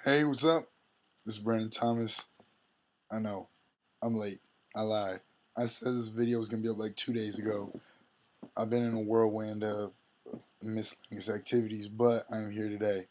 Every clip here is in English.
Hey, what's up? This is Brandon Thomas. I know, I'm late. I lied. I said this video was going to be up like 2 days ago. I've been in a whirlwind of miscellaneous activities, but I'm here today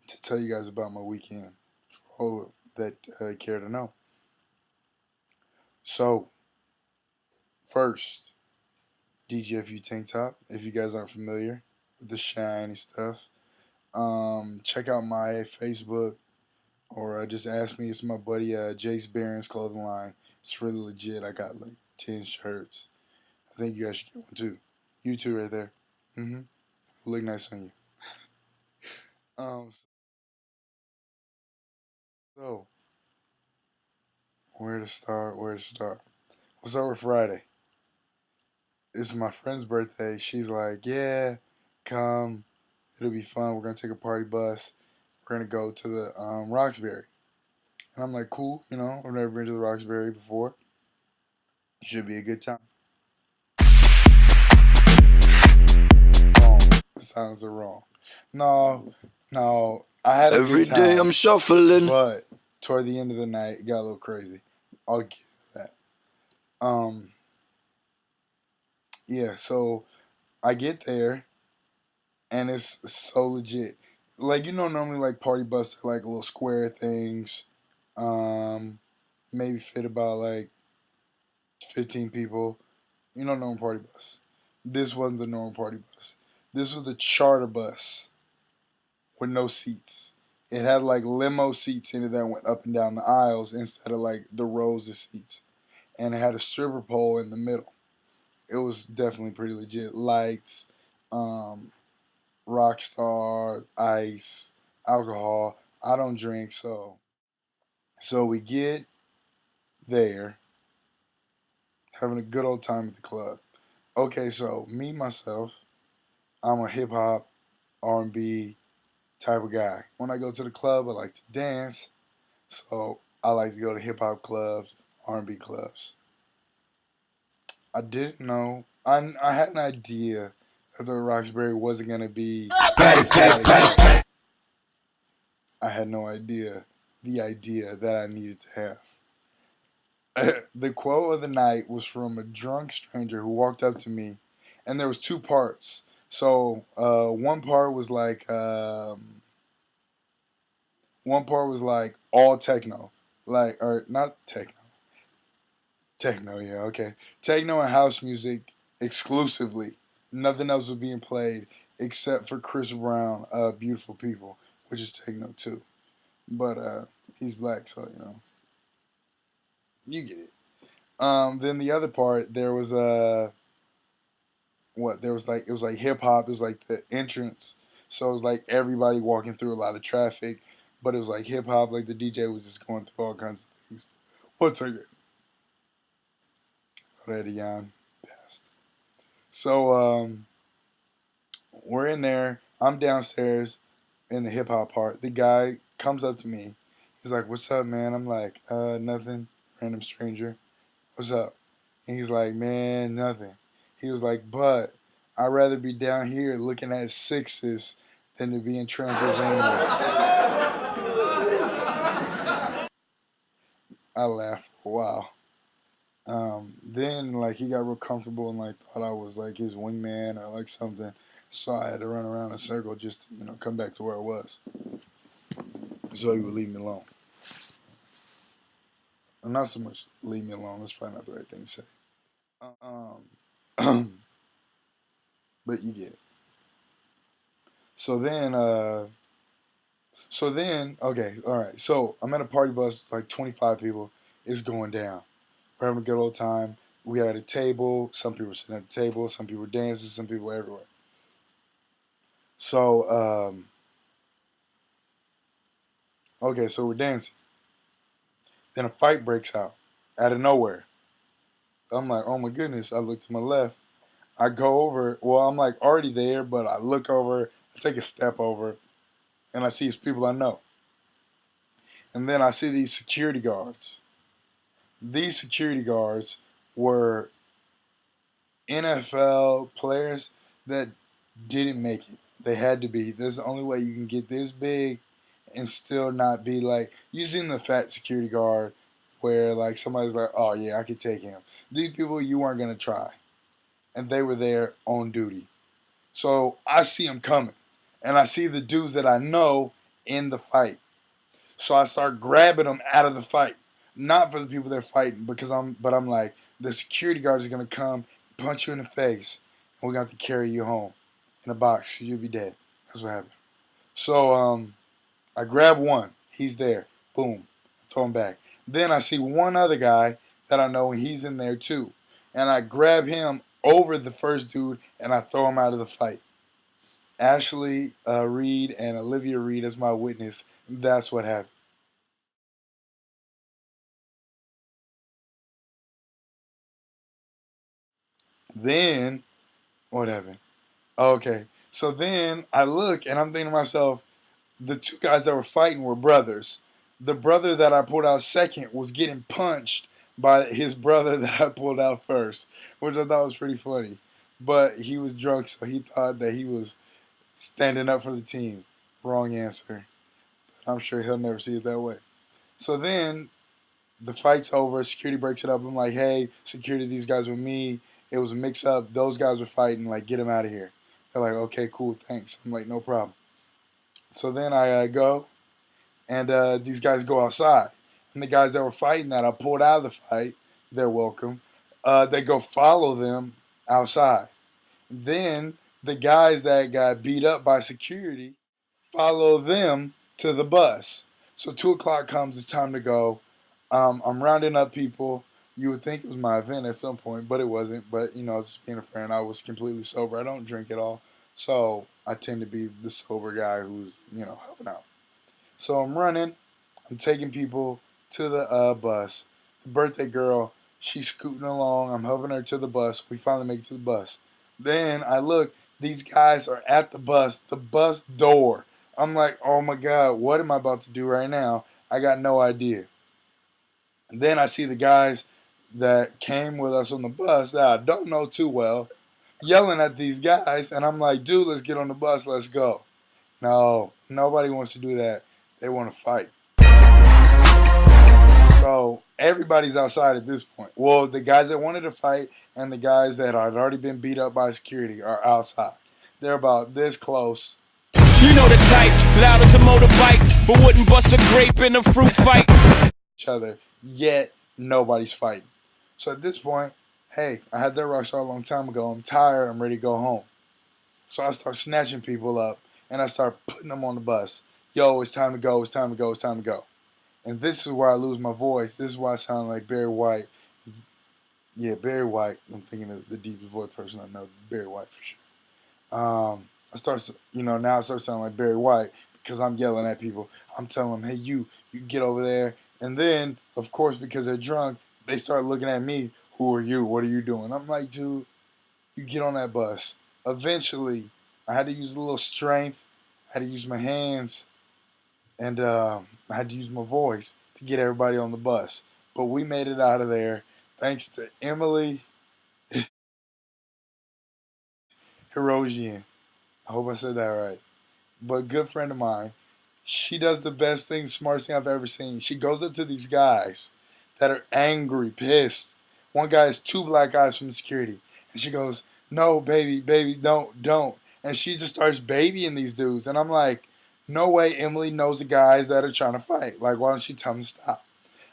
to tell you guys about my weekend for all that care to know. So, first, DGFU tank top, if you guys aren't familiar with the shiny stuff. Check out my Facebook or just ask me. It's my buddy Jace Barron's clothing line. It's really legit. I got like 10 shirts. I think you guys should get one too. You too, right there. Mm-hmm. Look nice on you. Um. So where to start? Where to start? We'll start with Friday. It's my friend's birthday. She's like, "Yeah, come. It'll be fun. We're gonna take a party bus. We're gonna go to the Roxbury." And I'm like, "Cool. I've never been to the Roxbury before. Should be a good time." Wrong. The sounds are wrong. No, no. I had a Every good time. day I'm shuffling. But toward the end of the night, it got a little crazy. I'll give you that. Um, yeah. So I get there, and it's so legit. Like normally like party buses are like little square things. Um, maybe fit about like 15 people. Normal party bus. This wasn't the normal party bus. This was the charter bus with no seats. It had like limo seats in it that went up and down the aisles instead of like the rows of seats. And it had a stripper pole in the middle. It was definitely pretty legit. Lights, um, Rockstar, ice, alcohol. I don't drink, so we get there, having a good old time at the club. Okay, so me myself, I'm a hip hop, R&B type of guy. When I go to the club, I like to dance, so I like to go to hip hop clubs, R&B clubs. I didn't know. I had an idea that the Roxbury wasn't gonna be. I had no idea the idea that I needed to have. The quote of the night was from a drunk stranger who walked up to me, and there was two parts. So one part was like all techno, like or not techno, techno, yeah, okay, techno and house music exclusively. Nothing else was being played except for Chris Brown, "Beautiful People," which is techno too. But he's black, so you get it. Then the other part, there was what there was like it was like hip hop. It was like the entrance, so it was like everybody walking through a lot of traffic, but it was like hip hop. Like the DJ was just going through all kinds of things. What's it? Already yawn passed. So we're in there. I'm downstairs in the hip hop part. The guy comes up to me. He's like, "What's up, man?" I'm like, nothing." Random stranger. "What's up?" And he's like, "Man, nothing." He was like, "But I'd rather be down here looking at sixes than to be in Transylvania." I laughed for a while. Then like he got real comfortable and like thought I was like his wingman or like something. So I had to run around in a circle just to, come back to where I was. So he would leave me alone. And not so much leave me alone, that's probably not the right thing to say. Um but you get it. So then okay, alright. So I'm at a party bus, like 25 people. It's going down. We're having a good old time. We had a table. Some people were sitting at the table. Some people were dancing. Some people were everywhere. So, okay, so we're dancing. Then a fight breaks out out of nowhere. I'm like, oh my goodness. I look to my left. I go over. Well, I'm like already there, but I look over. I take a step over, and I see these people I know. And then I see these security guards. These security guards were NFL players that didn't make it. They had to be. That's the only way you can get this big and still not be like using the fat security guard where like somebody's like, oh yeah, I could take him. These people you weren't gonna try, and they were there on duty. So I see them coming, and I see the dudes that I know in the fight. So I start grabbing them out of the fight, not for the people they're fighting, but I'm like, the security guard is gonna come, punch you in the face, and we're gonna have to carry you home in a box. You'll be dead. That's what happened. So I grab one. He's there. Boom. Throw him back. Then I see one other guy that I know, and he's in there too. And I grab him over the first dude, and I throw him out of the fight. Ashley Reed and Olivia Reed as my witness. That's what happened. Then, what happened? Okay. So then I look, and I'm thinking to myself, the two guys that were fighting were brothers. The brother that I pulled out second was getting punched by his brother that I pulled out first, which I thought was pretty funny. But he was drunk, so he thought that he was standing up for the team. Wrong answer. I'm sure he'll never see it that way. So then the fight's over. Security breaks it up. I'm like, hey, security, these guys were me. It was a mix up. Those guys were fighting. Like, get them out of here. They're like, okay, cool, thanks. I'm like, no problem. So then I go, and these guys go outside. And the guys that were fighting that I pulled out of the fight, they're welcome. They go follow them outside. Then the guys that got beat up by security follow them to the bus. So 2 o'clock comes, it's time to go. I'm rounding up people. You would think it was my event at some point, but it wasn't. But you know, just being a friend, I was completely sober. I don't drink at all, so I tend to be the sober guy who's helping out. So I'm running. I'm taking people to the bus. The birthday girl, she's scooting along. I'm helping her to the bus. We finally make it to the bus. Then I look. These guys are at the bus door. I'm like, oh my God, what am I about to do right now? I got no idea. And then I see the guys that came with us on the bus that I don't know too well yelling at these guys. And I'm like, dude, let's get on the bus. Let's go. No, nobody wants to do that. They want to fight. So everybody's outside at this point. Well, the guys that wanted to fight and the guys that had already been beat up by security are outside. They're about this close. You know the type, loud as a motorbike, but wouldn't bust a grape in a fruit fight. Each other, yet nobody's fighting. So at this point, hey, I had that rock star a long time ago. I'm tired. I'm ready to go home. So I start snatching people up and I start putting them on the bus. Yo, it's time to go. It's time to go. It's time to go. And this is where I lose my voice. This is why I sound like Barry White. Yeah, Barry White. I'm thinking of the deepest voice person I know, Barry White for sure. Now I start sounding like Barry White because I'm yelling at people. I'm telling them, hey, you get over there. And then, of course, because they're drunk, they start looking at me. Who are you? What are you doing? I'm like, dude, you get on that bus. Eventually, I had to use a little strength. I had to use my hands. And I had to use my voice to get everybody on the bus. But we made it out of there thanks to Emily Hirosian. I hope I said that right. But good friend of mine, she does the best thing, smartest thing I've ever seen. She goes up to these guys that are angry, pissed. One guy has two black eyes from the security. And she goes, no, baby, don't. And she just starts babying these dudes. And I'm like, no way Emily knows the guys that are trying to fight. Like, why don't she tell them to stop?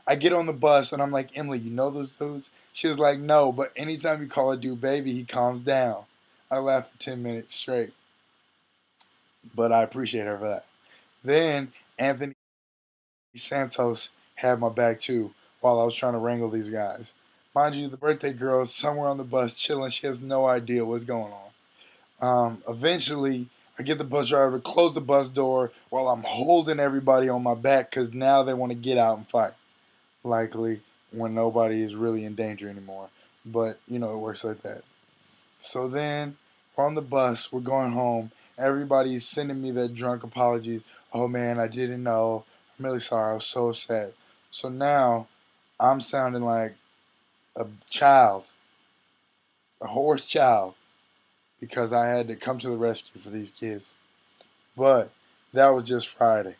I get on the bus and I'm like, Emily, you know those dudes? She was like, no, but anytime you call a dude baby, he calms down. I laughed for 10 minutes straight. But I appreciate her for that. Then Anthony Santos had my back too while I was trying to wrangle these guys. Mind you, the birthday girl is somewhere on the bus chilling. She has no idea what's going on. Eventually, I get the bus driver to close the bus door while I'm holding everybody on my back because now they want to get out and fight. Likely when nobody is really in danger anymore. But, it works like that. So then we're on the bus. We're going home. Everybody's sending me their drunk apologies. Oh, man, I didn't know. I'm really sorry. I was so upset. So now I'm sounding like a child, a hoarse child, because I had to come to the rescue for these kids. But that was just Friday.